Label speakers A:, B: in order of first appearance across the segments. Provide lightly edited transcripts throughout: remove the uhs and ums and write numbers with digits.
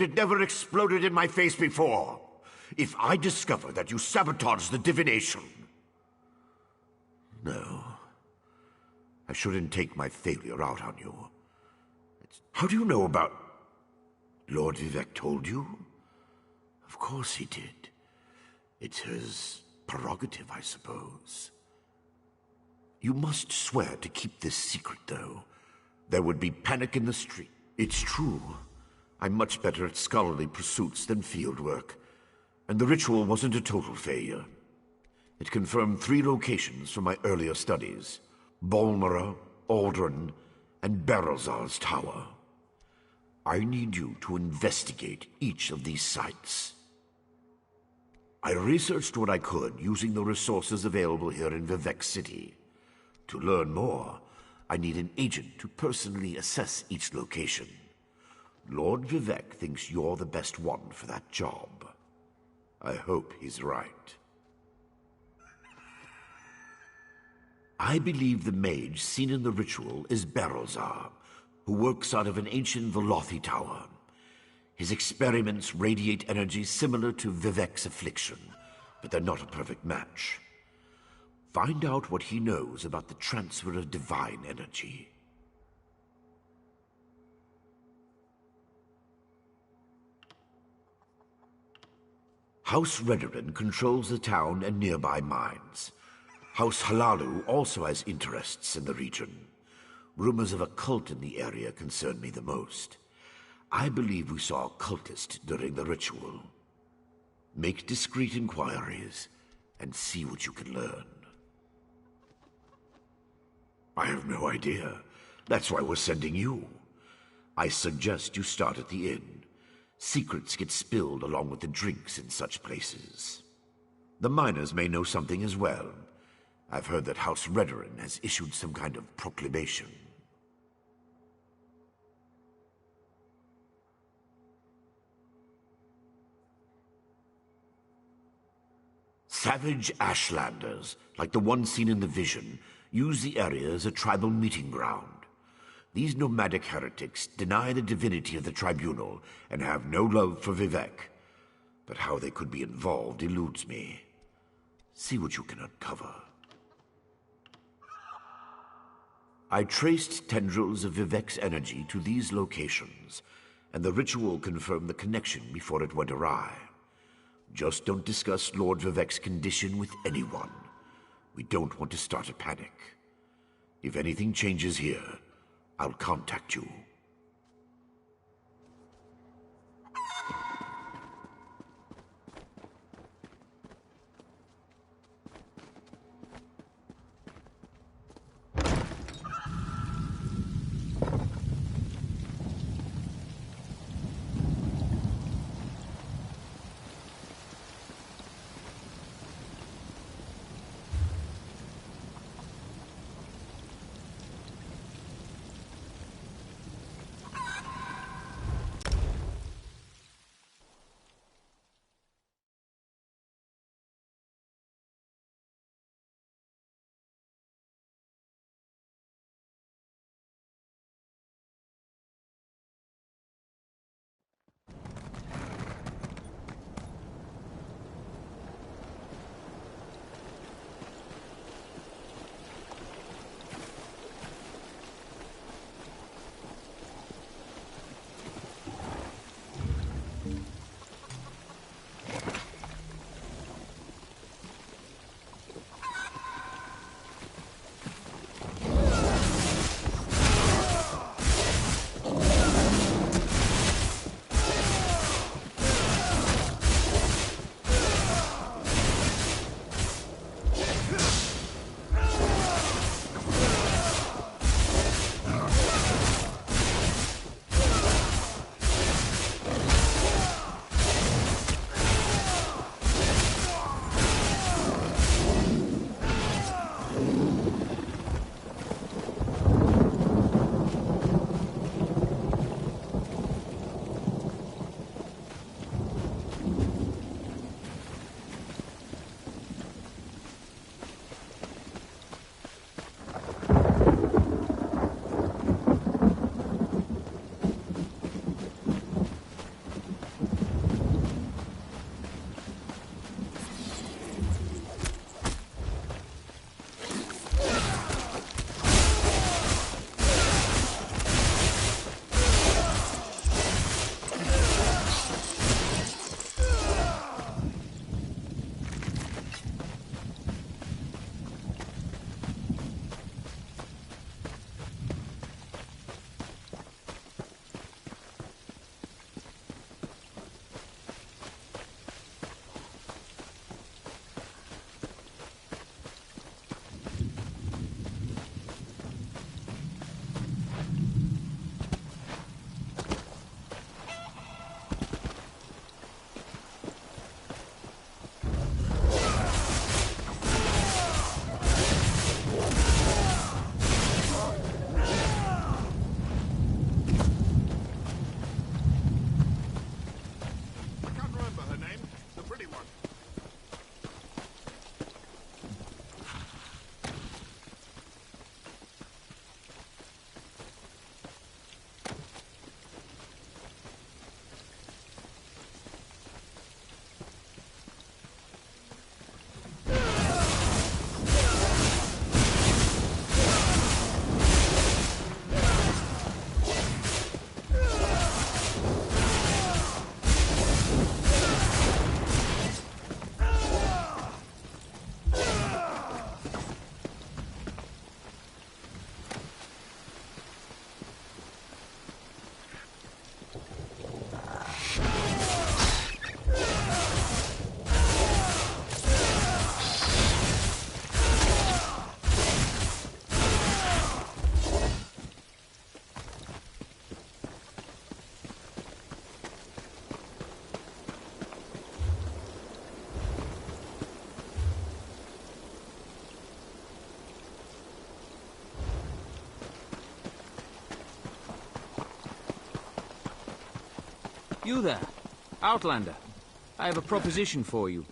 A: It never exploded in my face before. If I discover that you sabotaged the divination... No. I shouldn't take my failure out on you. How do you know about... Lord Vivek told you? Of course he did. It's his prerogative, I suppose. You must swear to keep this secret, though. There would be panic in the street. It's true. I'm much better at scholarly pursuits than field work. And the ritual wasn't a total failure. It confirmed 3 locations from my earlier studies. Balmora, Aldrin, and Berelzar's tower. I need you to investigate each of these sites. I researched what I could using the resources available here in Vivek City. To learn more, I need an agent to personally assess each location. Lord Vivek thinks you're the best one for that job. I hope he's right. I believe the mage seen in the ritual is Berelzar, who works out of an ancient Velothi tower. His experiments radiate energy similar to Vivek's affliction, but they're not a perfect match. Find out what he knows about the transfer of divine energy. House Redoran controls the town and nearby mines. House Halalu also has interests in the region. Rumors of a cult in the area concern me the most. I believe we saw a cultist during the ritual. Make discreet inquiries and see what you can learn. I have no idea. That's why we're sending you. I suggest you start at the inn. Secrets get spilled along with the drinks in such places. The miners may know something as well. I've heard that House Redoran has issued some kind of proclamation. Savage Ashlanders, like the one seen in the vision, use the area as a tribal meeting ground. These nomadic heretics deny the divinity of the tribunal and have no love for Vivek. But how they could be involved eludes me. See what you can uncover. I traced tendrils of Vivek's energy to these locations, and the ritual confirmed the connection before it went awry. Just don't discuss Lord Vivek's condition with anyone. We don't want to start a panic. If anything changes here, I'll contact you.
B: You there, Outlander. I have a proposition for you.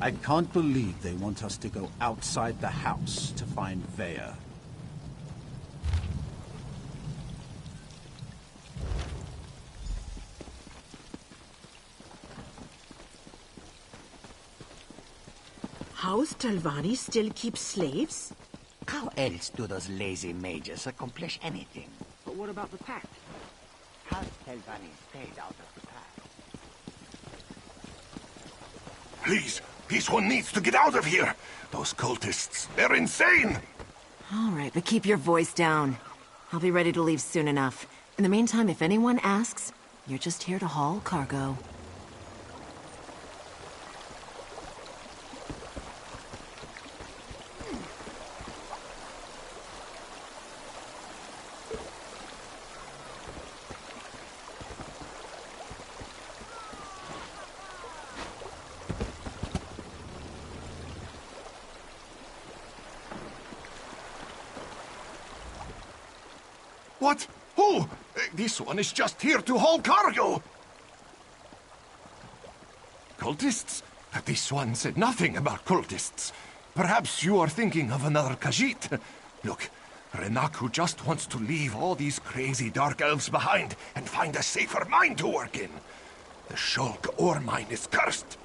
C: I can't believe they want us to go outside the house to find Vea.
D: House Talvani still keeps slaves?
E: How else do those lazy mages accomplish anything?
B: But what about the pact?
E: House Talvani stayed out of the pact.
A: Please, this one needs to get out of here. Those cultists, they're insane.
F: All right, but keep your voice down. I'll be ready to leave soon enough. In the meantime, if anyone asks, you're just here to haul cargo.
A: What? Who? This one is just here to haul cargo. Cultists? This one said nothing about cultists. Perhaps you are thinking of another Khajiit. Look, Renaku just wants to leave all these crazy dark elves behind and find a safer mine to work in. The Shulk ore mine is cursed.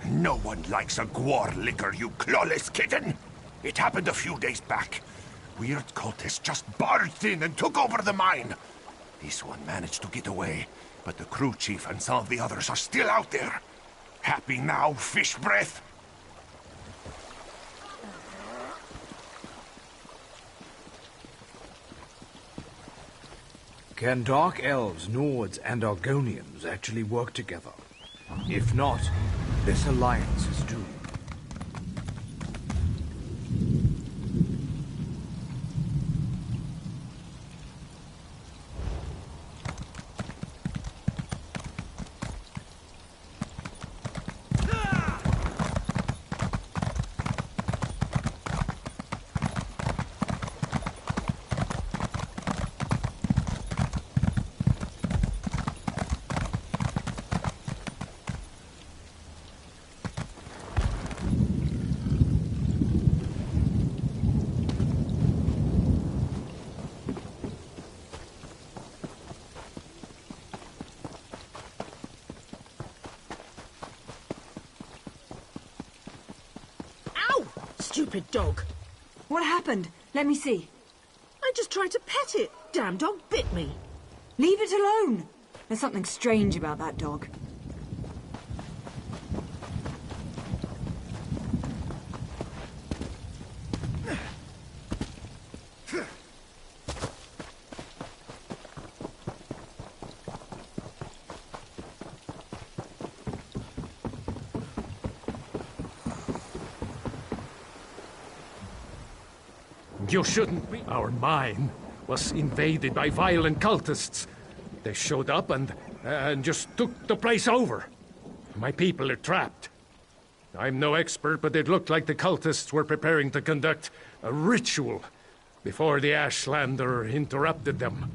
A: No one likes a Gwar liquor, you clawless kitten. It happened a few days back. Weird cultists just barged in and took over the mine. This one managed to get away, but the crew chief and some of the others are still out there. Happy now, fish breath?
G: Can Dark Elves, Nords, and Argonians actually work together? If not, this alliance is doomed.
D: Stupid dog.
H: What happened? Let me see.
D: I just tried to pet it. Damn dog bit me.
H: Leave it alone. There's something strange about that dog.
I: You shouldn't be. Our mine was invaded by violent cultists. They showed up and just took the place over. My people are trapped. I'm no expert, but it looked like the cultists were preparing to conduct a ritual before the Ashlander interrupted them.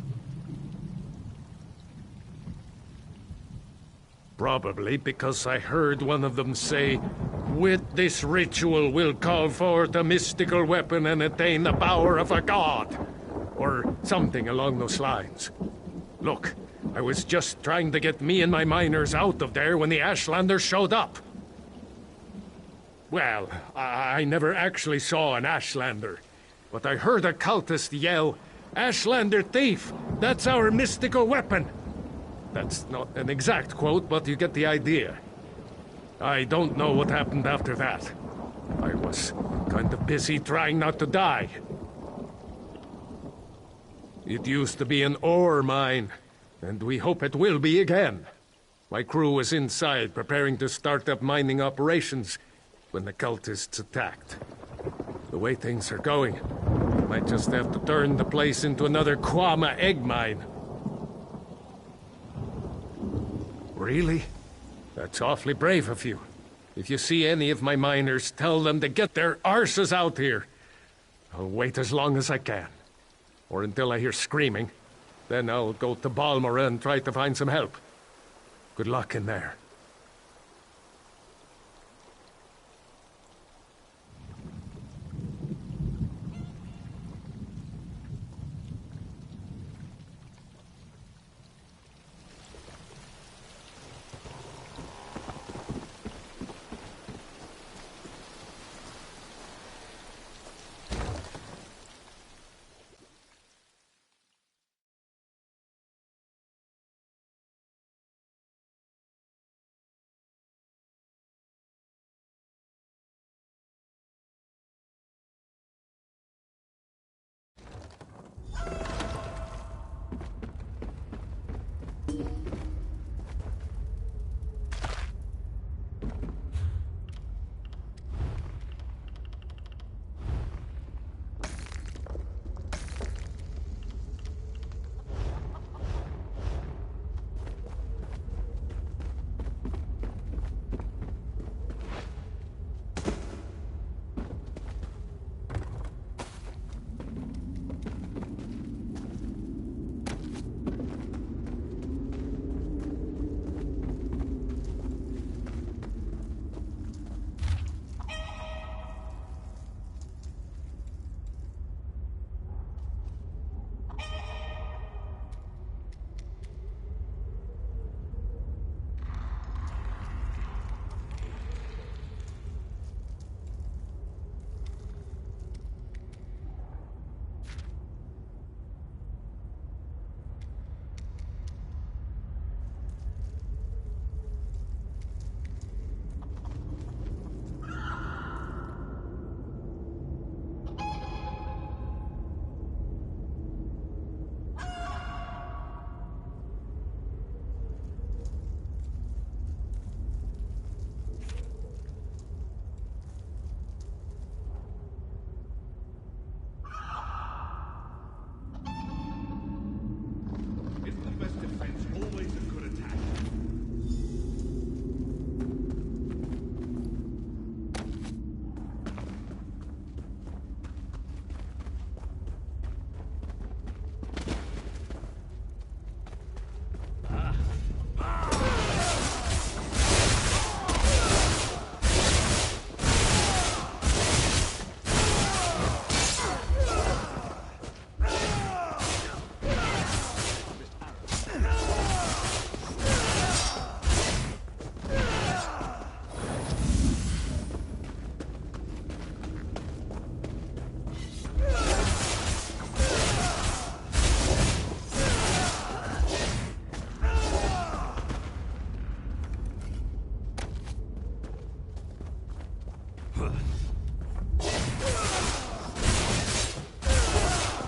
I: Probably because I heard one of them say, "With this ritual we'll call forth a mystical weapon and attain the power of a god." Or something along those lines. Look, I was just trying to get me and my miners out of there when the Ashlander showed up. Well, I never actually saw an Ashlander, but I heard a cultist yell, "Ashlander thief! That's our mystical weapon!" That's not an exact quote, but you get the idea. I don't know what happened after that. I was kind of busy trying not to die. It used to be an ore mine, and we hope it will be again. My crew was inside preparing to start up mining operations when the cultists attacked. The way things are going, we might just have to turn the place into another Kwama egg mine. Really? That's awfully brave of you. If you see any of my miners, tell them to get their arses out here. I'll wait as long as I can. Or until I hear screaming. Then I'll go to Balmora and try to find some help. Good luck in there.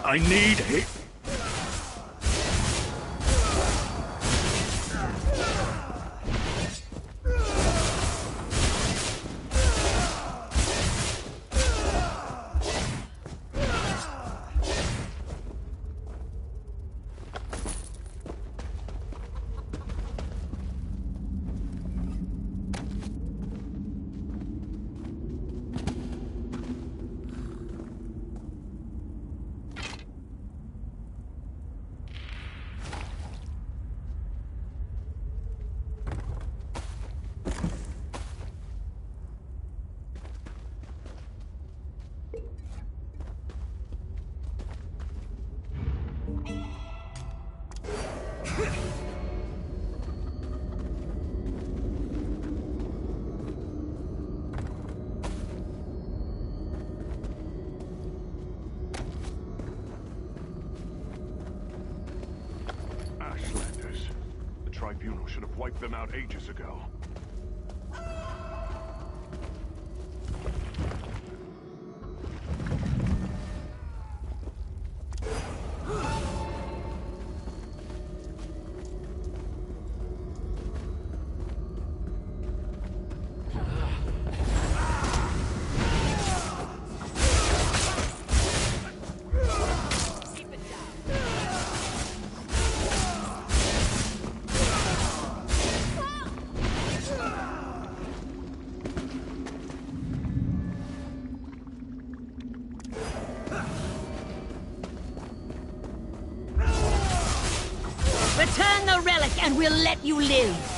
J: I need it.
K: Tribunal should have wiped them out ages ago.
J: Return the relic and we'll let you live.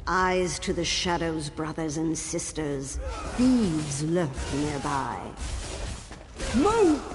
L: Eyes to the shadows, brothers and sisters. Thieves lurk nearby. Move!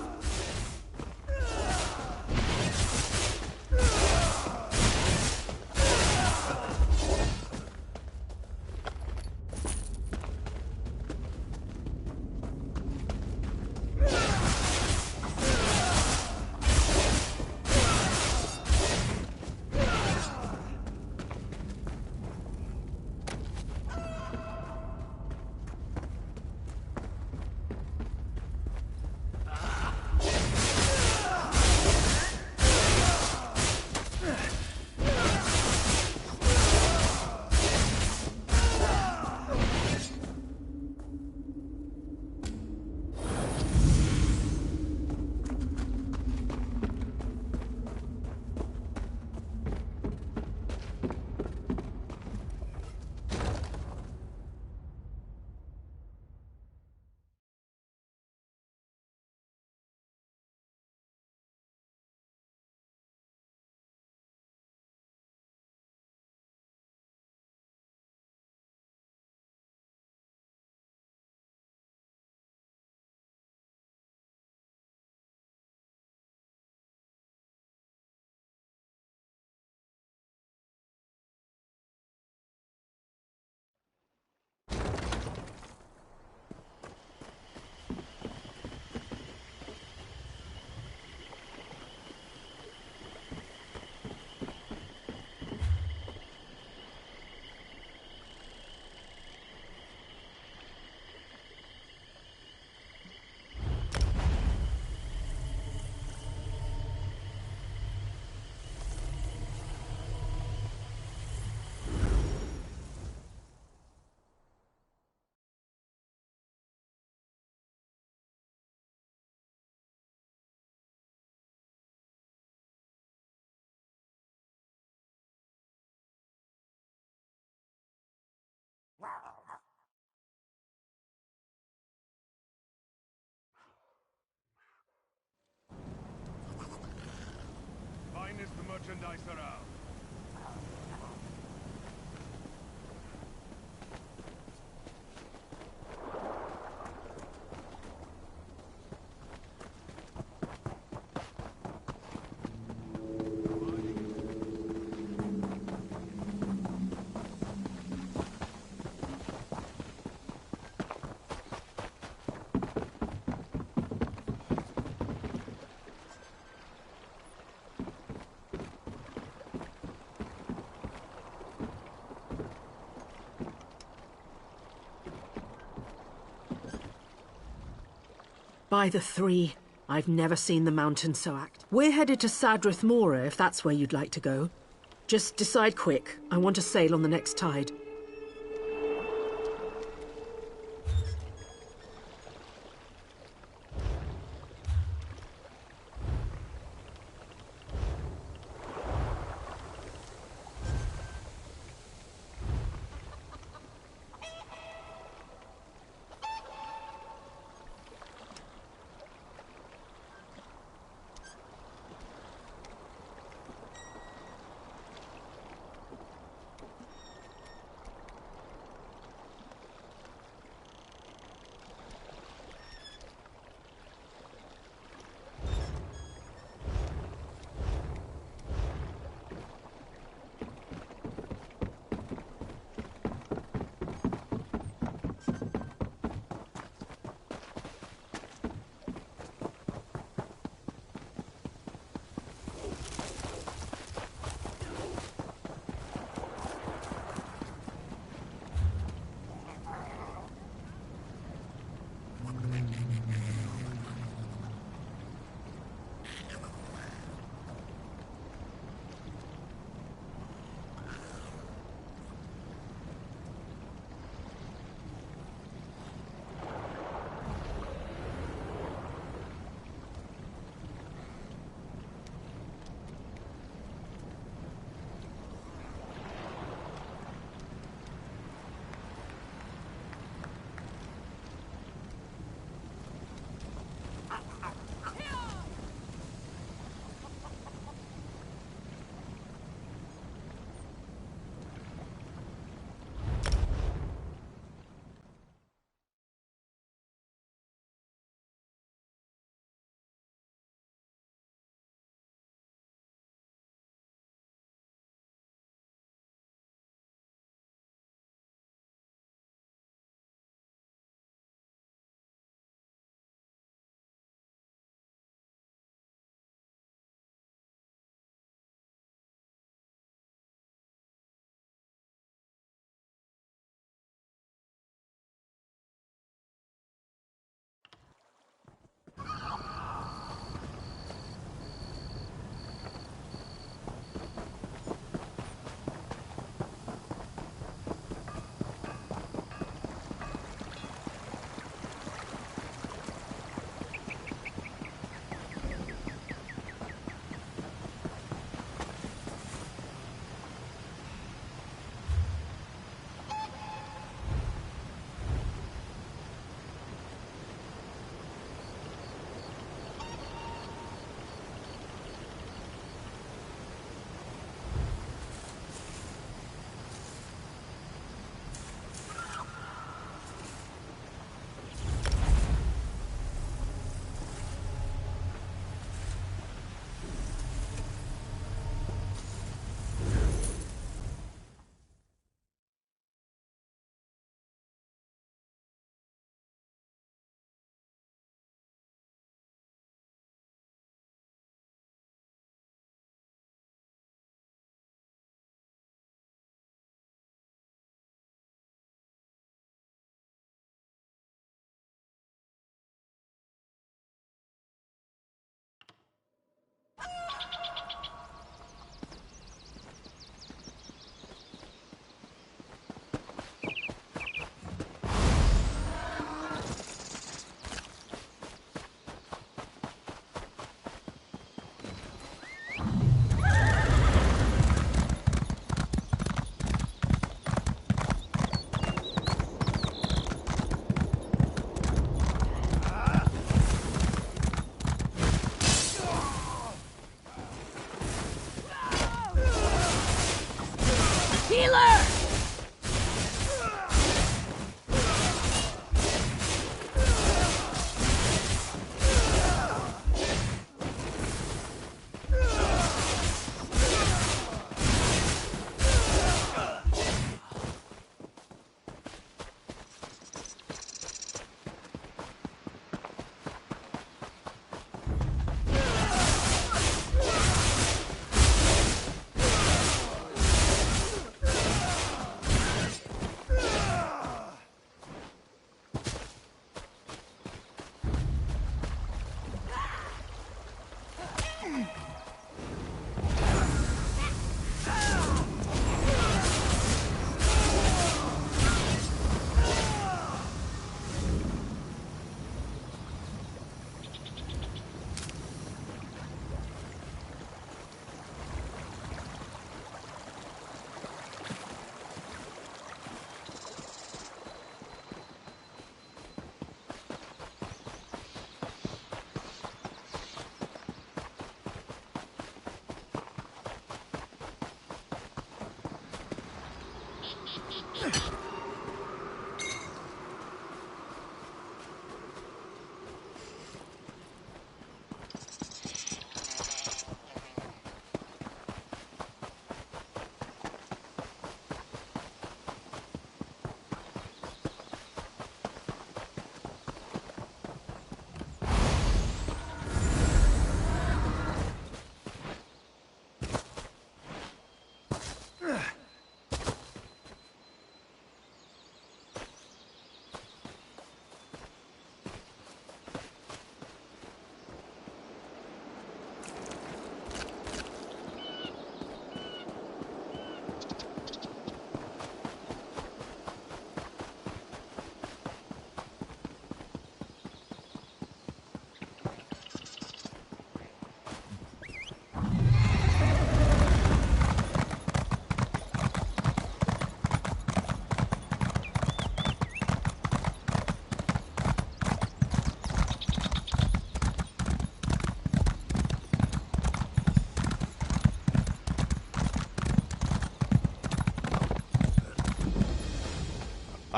K: Finest merchandise around.
D: By the three, I've never seen the mountain so act. We're headed to Sadrith Mora, if that's where you'd like to go. Just decide quick. I want to sail on the next tide.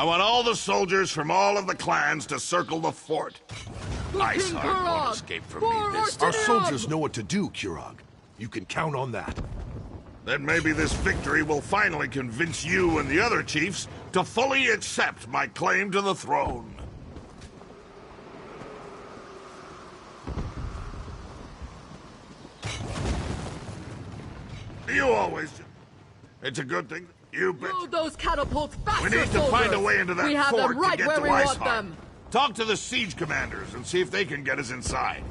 A: I want all the soldiers from all of the clans to circle the fort. Iceheart won't escape from me this time.
M: Our soldiers know what to do, Kurog. You can count on that.
A: Then maybe this victory will finally convince you and the other chiefs to fully accept my claim to the throne. You always do. It's a good thing. You bet.
D: Load those catapults faster,
A: We need to
D: soldiers.
A: find a way into that
D: we have
A: fort
D: them right
A: to get
D: where
A: to
D: we
A: Iceheart.
D: want them.
A: Talk to the siege commanders and see if they can get us inside.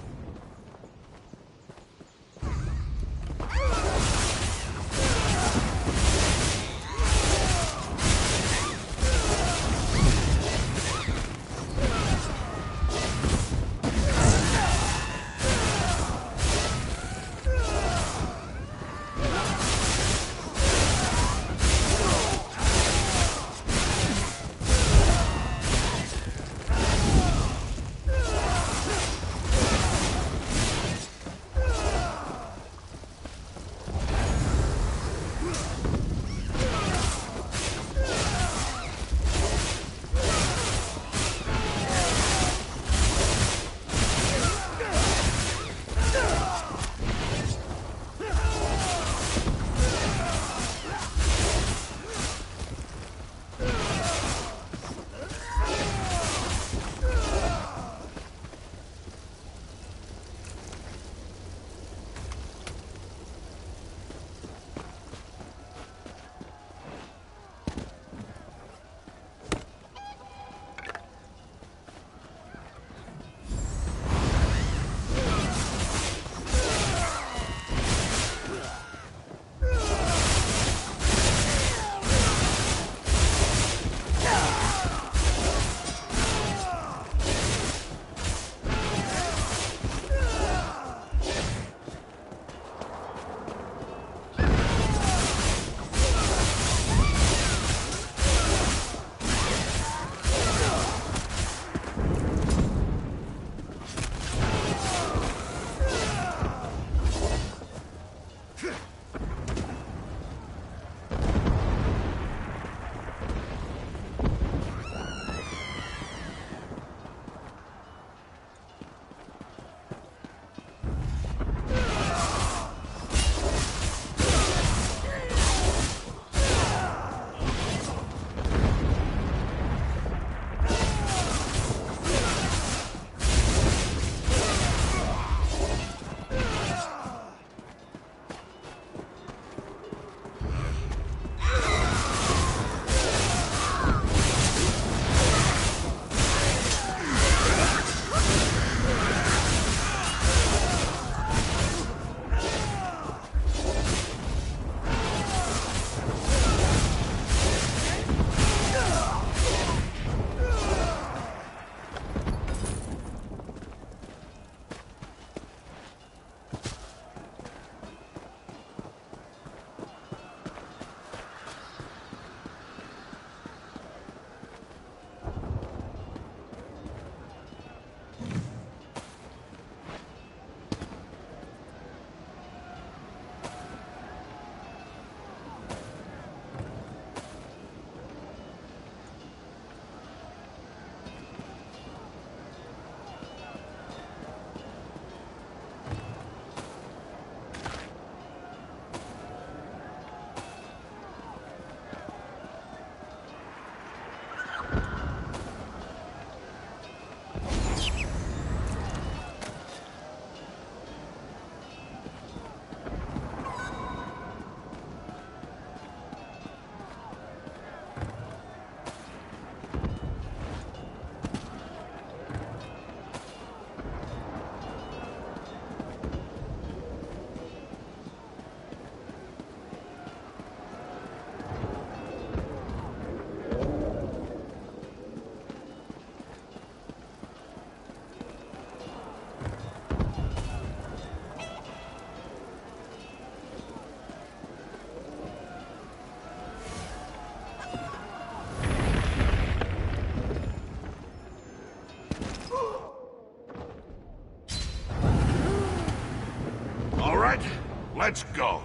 M: Let's go.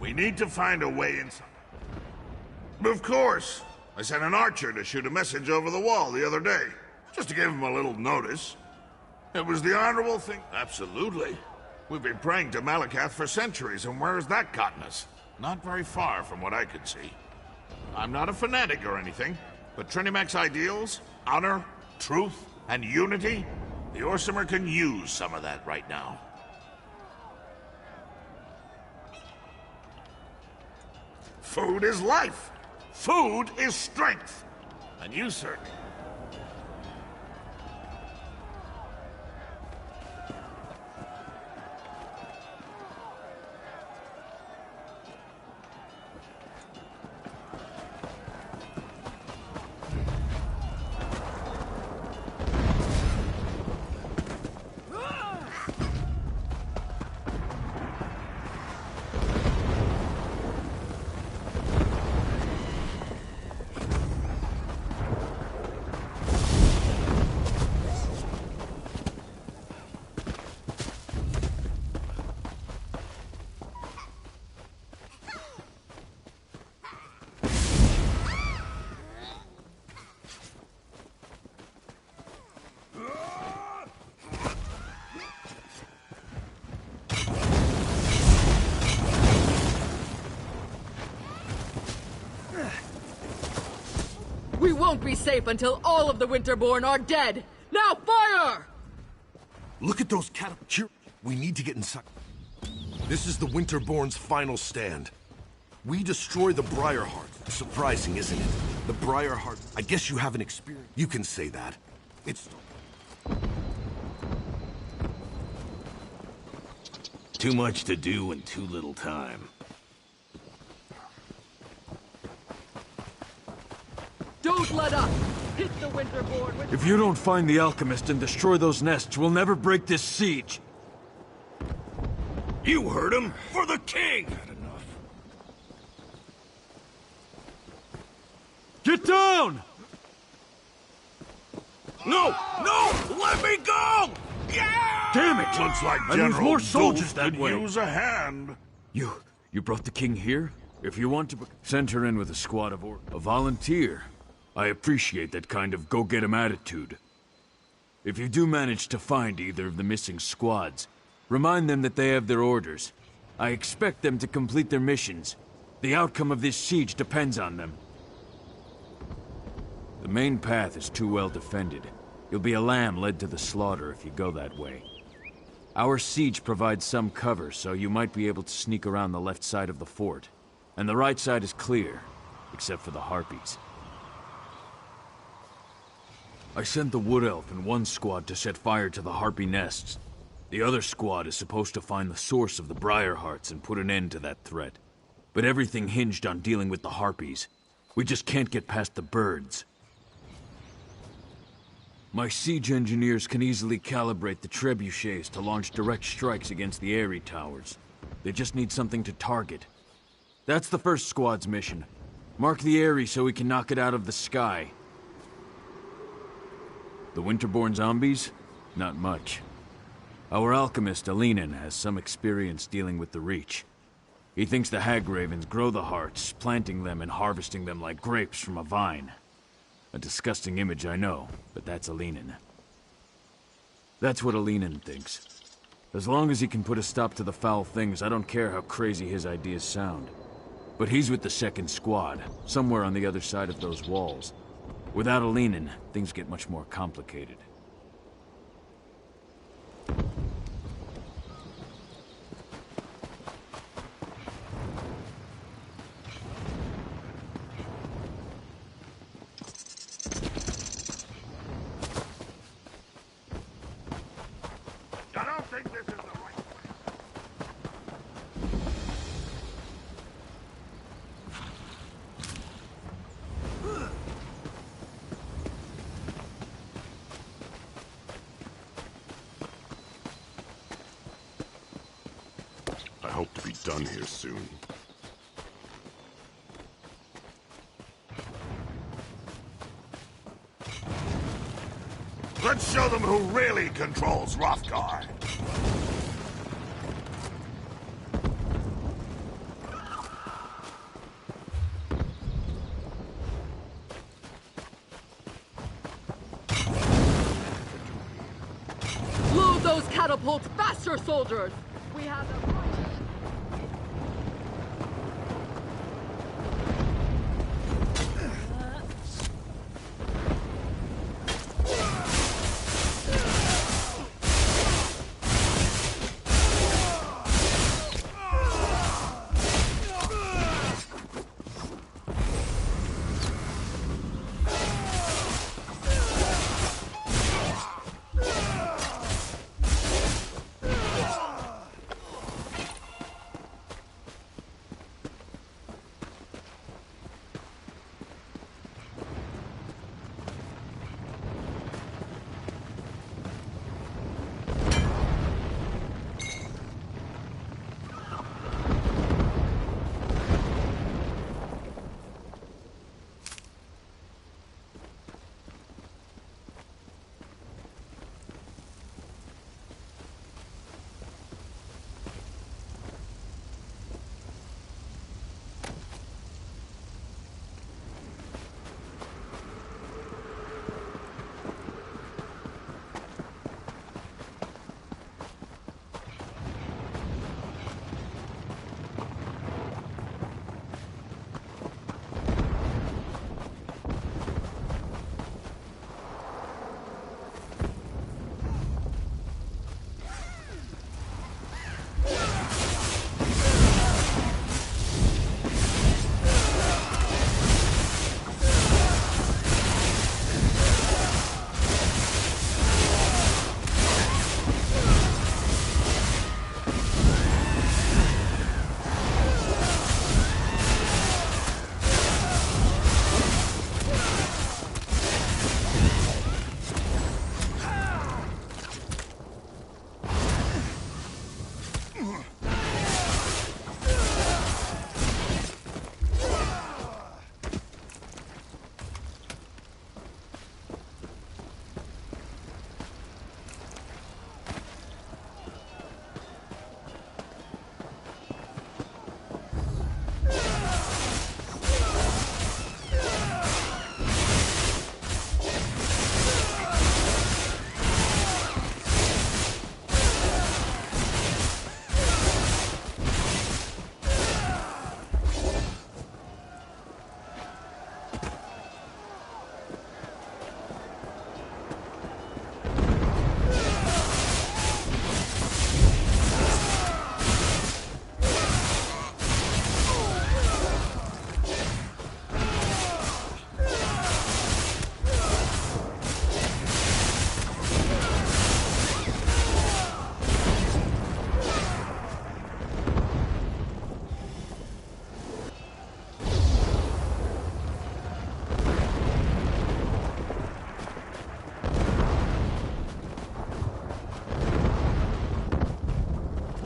M: We need to find a way inside. Of course. I sent an archer to shoot a message over the wall the other day, just to give him a little notice. It was the honorable thing. Absolutely. We've been praying to Malakath for centuries, and where has that gotten us? Not very far from what I could see. I'm not a fanatic or anything, but Trinimac's ideals, honor, truth, and unity, the Orsimer can use some of that right now. Food is life. Food is strength. And you, sir.
N: We won't be safe until all of the Winterborn are dead! Now fire!
M: Look at those catapults. We need to get inside. This is the Winterborn's final stand.
O: We destroy the Briarheart. Surprising, isn't it? The Briarheart. I guess you haven't experienced. You can say that. It's...
P: Too much to do and too little time.
N: Don't let up! Hit the Winterborn with...
Q: If you don't find the alchemist and destroy those nests, we'll never break this siege.
P: You heard him! For the king!
Q: Had enough. Get down!
P: No! No! Let me go! Yeah!
Q: Damn it!
M: Looks like
Q: I lose
M: General
Q: more soldiers
M: Dolph
Q: that way.
M: could use a hand.
Q: You brought the king here? If you want to send her in with a squad of a volunteer. I appreciate that kind of go-get-'em attitude. If you do manage to find either of the missing squads, remind them that they have their orders. I expect them to complete their missions. The outcome of this siege depends on them. The main path is too well defended. You'll be a lamb led to the slaughter if you go that way. Our siege provides some cover, so you might be able to sneak around the left side of the fort. And the right side is clear, except for the Harpies. I sent the Wood Elf in one squad to set fire to the Harpy nests. The other squad is supposed to find the source of the Briarhearts and put an end to that threat. But everything hinged on dealing with the Harpies. We just can't get past the birds. My siege engineers can easily calibrate the trebuchets to launch direct strikes against the Eyrie towers. They just need something to target. That's the first squad's mission. Mark the Eyrie so we can knock it out of the sky. The Winterborn zombies? Not much. Our alchemist, Alinen, has some experience dealing with the Reach. He thinks the Hagravens grow the hearts, planting them and harvesting them like grapes from a vine. A disgusting image, I know, but that's Alinen. That's what Alinen thinks. As long as he can put a stop to the foul things, I don't care how crazy his ideas sound. But he's with the second squad, somewhere on the other side of those walls. Without Alinen, things get much more complicated.
M: I don't think this is the right
R: I hope to be done here soon.
M: Let's show them who really controls Hrothgar.
N: Load those catapults faster, soldiers! We have them.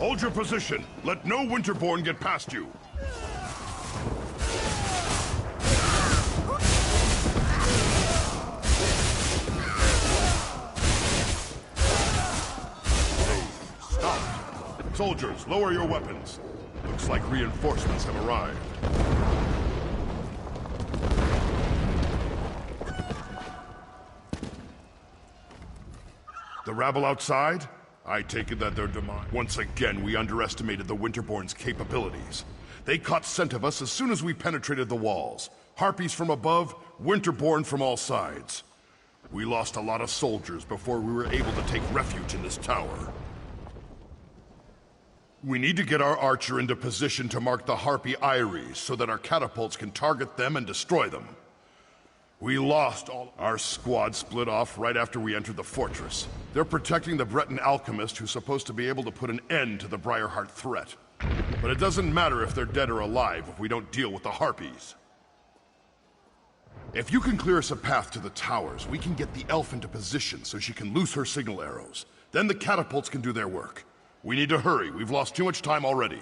R: Hold your position. Let no Winterborn get past you. Stop. Soldiers, lower your weapons. Looks like reinforcements have arrived. The rabble outside? I take it that they're demise. Once again, we underestimated the Winterborn's capabilities. They caught scent of us as soon as we penetrated the walls. Harpies from above, Winterborn from all sides. We lost a lot of soldiers before we were able to take refuge in this tower. We need to get our archer into position to mark the Harpy eyries so that our catapults can target them and destroy them. We lost all... Our squad split off right after we entered the fortress. They're protecting the Breton alchemist who's supposed to be able to put an end to the Briarheart threat. But it doesn't matter if they're dead or alive if we don't deal with the Harpies. If you can clear us a path to the towers, we can get the elf into position so she can loose her signal arrows. Then the catapults can do their work. We need to hurry. We've lost too much time already.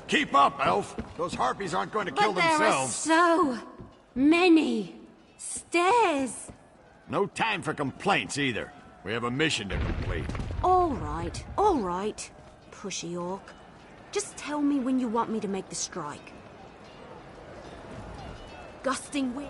S: Keep up, Elf! Those Harpies aren't going to kill themselves.
L: There are so many stairs.
S: No time for complaints, either. We have a mission to complete.
L: All right. Pushy orc. Just tell me when you want me to make the strike. Gusting wind.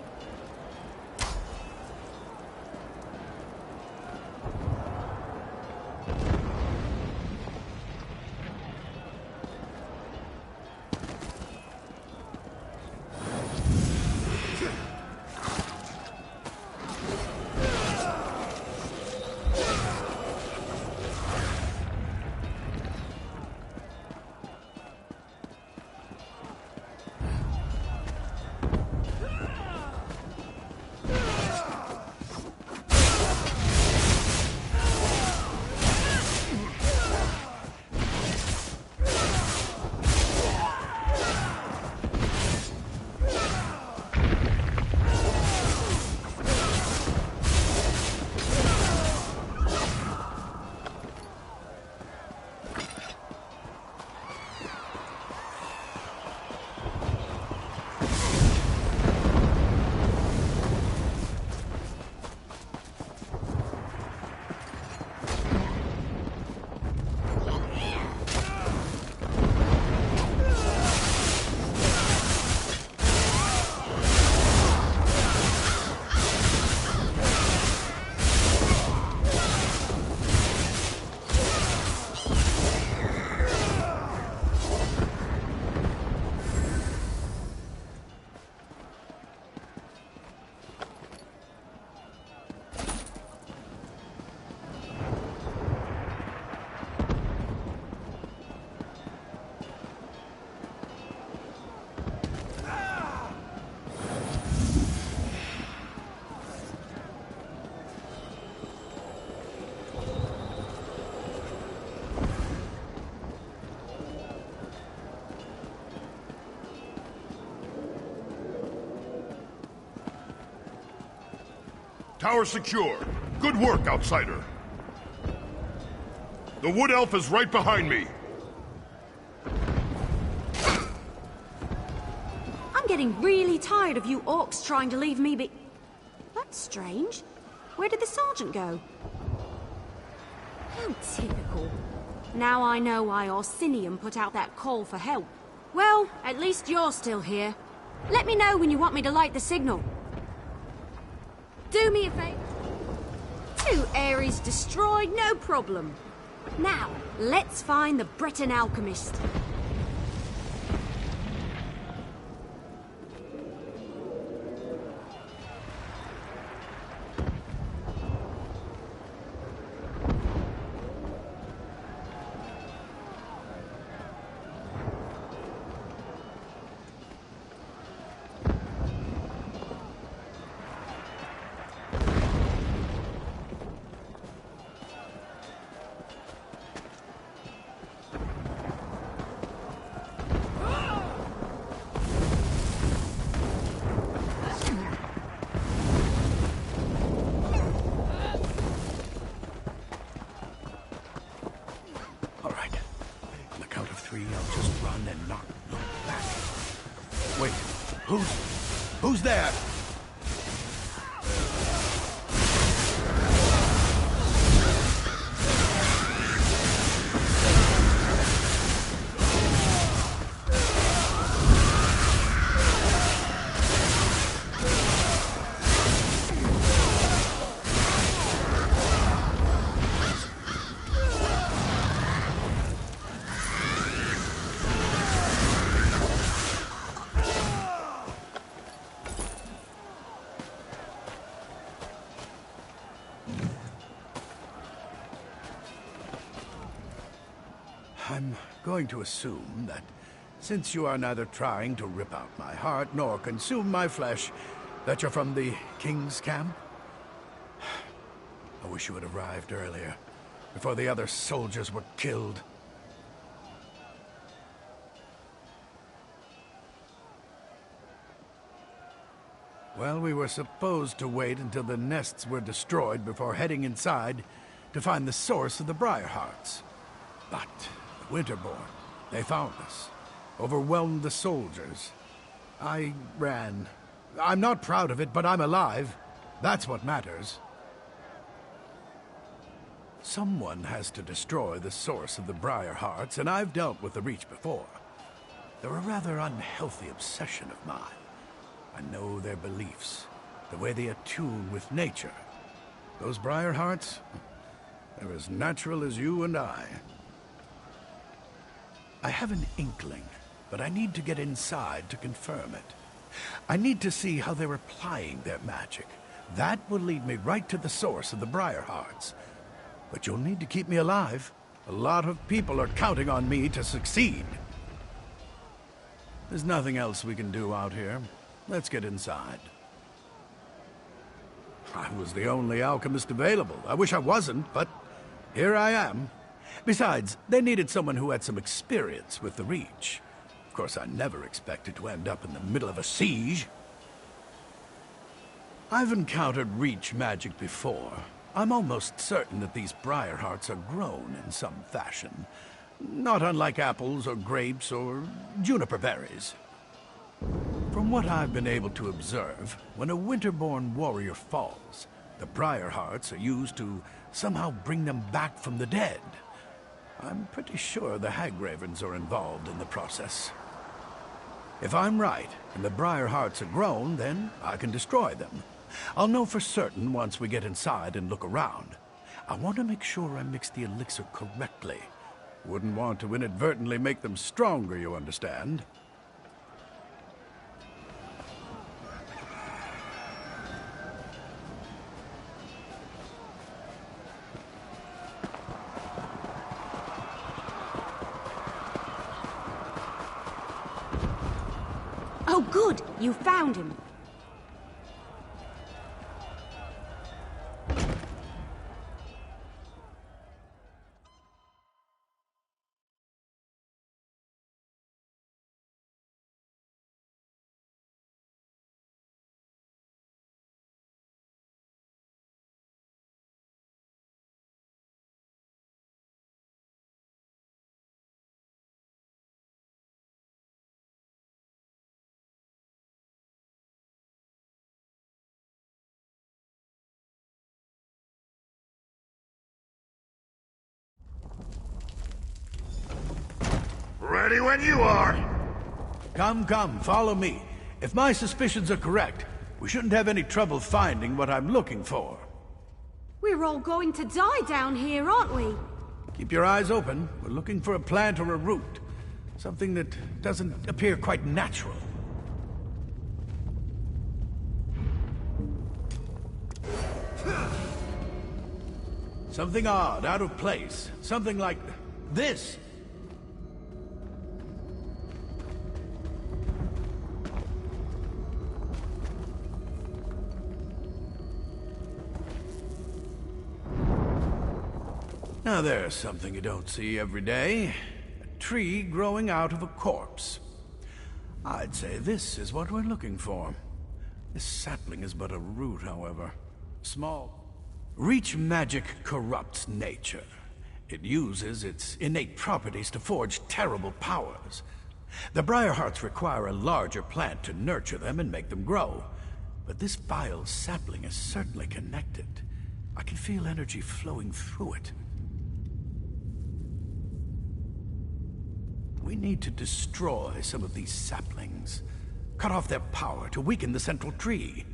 R: Tower secure. Good work, outsider. The wood elf is right behind me.
L: I'm getting really tired of you orcs trying to leave me be... That's strange. Where did the sergeant go? How typical. Now I know why Orsinium put out that call for help. Well, at least you're still here. Let me know when you want me to light the signal. Do me a favor. 2 Ares destroyed, no problem. Now, let's find the Breton alchemist.
S: Wait, who's there? I'm going to assume that since you are neither trying to rip out my heart nor consume my flesh, that you're from the King's camp? I wish you had arrived earlier, before the other soldiers were killed. Well, we were supposed to wait until the nests were destroyed before heading inside to find the source of the Briarhearts. But the Winterborn, they found us, overwhelmed the soldiers. I ran. I'm not proud of it, but I'm alive. That's what matters. Someone has to destroy the source of the Briarhearts, and I've dealt with the Reach before. They're a rather unhealthy obsession of mine. I know their beliefs, the way they attune with nature. Those Briarhearts, they're as natural as you and I. I have an inkling, but I need to get inside to confirm it. I need to see how they're applying their magic. That will lead me right to the source of the Briarhearts. But you'll need to keep me alive. A lot of people are counting on me to succeed. There's nothing else we can do out here. Let's get inside. I was the only alchemist available. I wish I wasn't, but here I am. Besides, they needed someone who had some experience with the Reach. Of course, I never expected to end up in the middle of a siege. I've encountered Reach magic before. I'm almost certain that these Briarhearts are grown in some fashion. Not unlike apples or grapes or juniper berries. From what I've been able to observe, when a Winterborn warrior falls, the Briarhearts are used to somehow bring them back from the dead. I'm pretty sure the Hagravens are involved in the process. If I'm right, and the Briarhearts are grown, then I can destroy them. I'll know for certain once we get inside and look around. I want to make sure I mix the elixir correctly. Wouldn't want to inadvertently make them stronger, you understand?
L: Oh, good! You found him.
M: Ready when you are.
S: Come, follow me. If my suspicions are correct, we shouldn't have any trouble finding what I'm looking for.
L: We're all going to die down here, aren't we?
S: Keep your eyes open. We're looking for a plant or a root. Something that doesn't appear quite natural. Something odd, out of place. Something like this. Now there's something you don't see every day. A tree growing out of a corpse. I'd say this is what we're looking for. This sapling is but a root, however. Small. Reach magic corrupts nature. It uses its innate properties to forge terrible powers. The Briarhearts require a larger plant to nurture them and make them grow. But this vile sapling is certainly connected. I can feel energy flowing through it. We need to destroy some of these saplings. Cut off their power to weaken the central tree.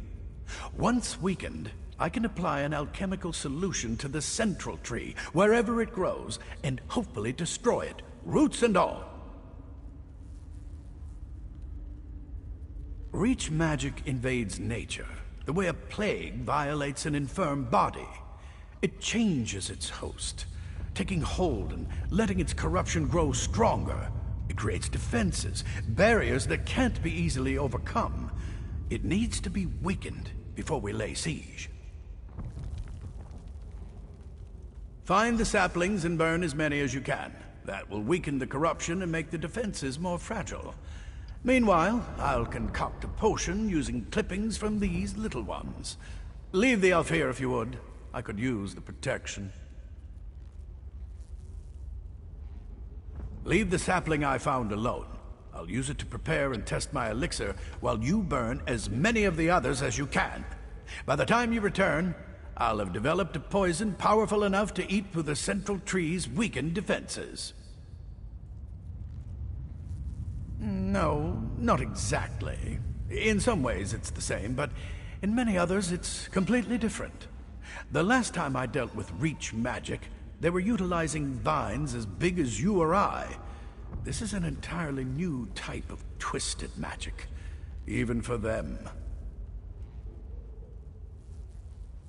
S: Once weakened, I can apply an alchemical solution to the central tree, wherever it grows, and hopefully destroy it, roots and all. Reach magic invades nature, the way a plague violates an infirm body. It changes its host, taking hold and letting its corruption grow stronger. It creates defenses, barriers that can't be easily overcome. It needs to be weakened before we lay siege. Find the saplings and burn as many as you can. That will weaken the corruption and make the defenses more fragile. Meanwhile, I'll concoct a potion using clippings from these little ones. Leave the elf here if you would. I could use the protection. Leave the sapling I found alone. I'll use it to prepare and test my elixir while you burn as many of the others as you can. By the time you return, I'll have developed a poison powerful enough to eat through the central tree's weakened defenses. No, not exactly. In some ways it's the same, but in many others it's completely different. The last time I dealt with Reach magic, they were utilizing vines as big as you or I. This is an entirely new type of twisted magic, even for them.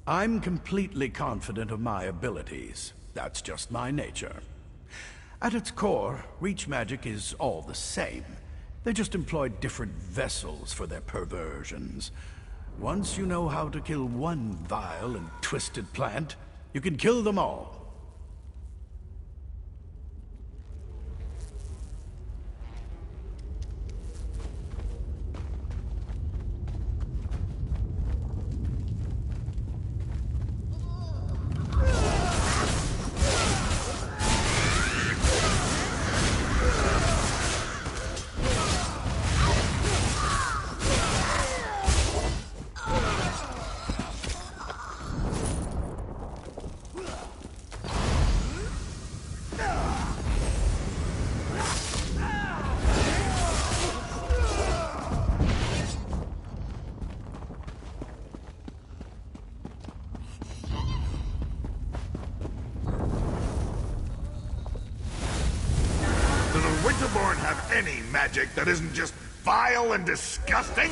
S: I'm completely confident of my abilities. That's just my nature. At its core, Reach magic is all the same. They just employ different vessels for their perversions. Once you know how to kill one vile and twisted plant, you can kill them all.
M: Any magic that isn't just vile and disgusting?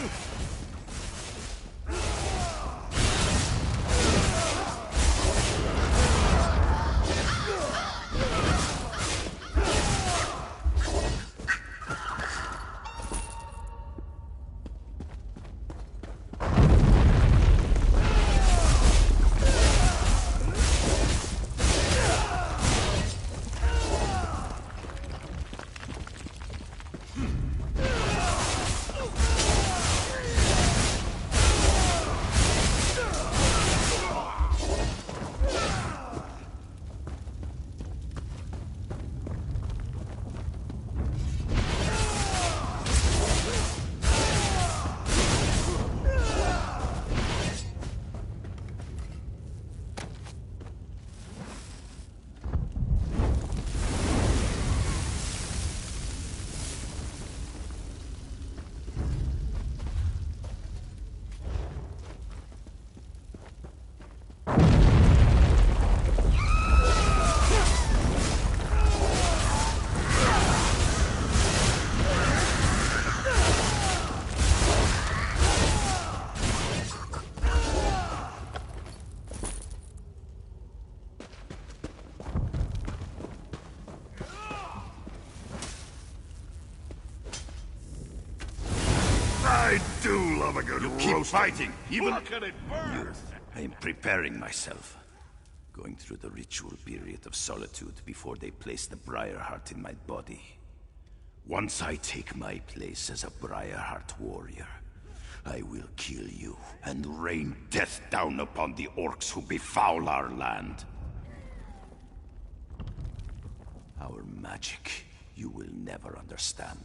M: love a good
S: Keep
M: roasting.
S: fighting, even...
M: Look at it burn!
S: I am preparing myself. Going through the ritual period of solitude before they place the Briarheart in my body. Once I take my place as a Briarheart warrior, I will kill you and rain death down upon the orcs who befoul our land. Our magic you will never understand.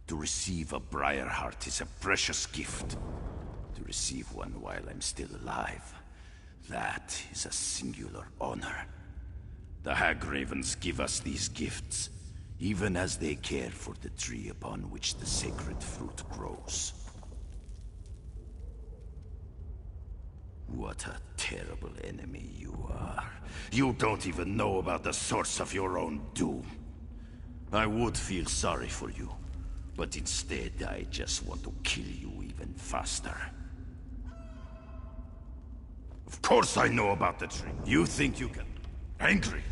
S: To receive a Briarheart is a precious gift. To receive one while I'm still alive, that is a singular honor. The Hagravens give us these gifts, even as they care for the tree upon which the sacred fruit grows. What a terrible enemy you are. You don't even know about the source of your own doom. I would feel sorry for you, but instead I just want to kill you even faster. Of course I know about the tree. You think you can... Angry?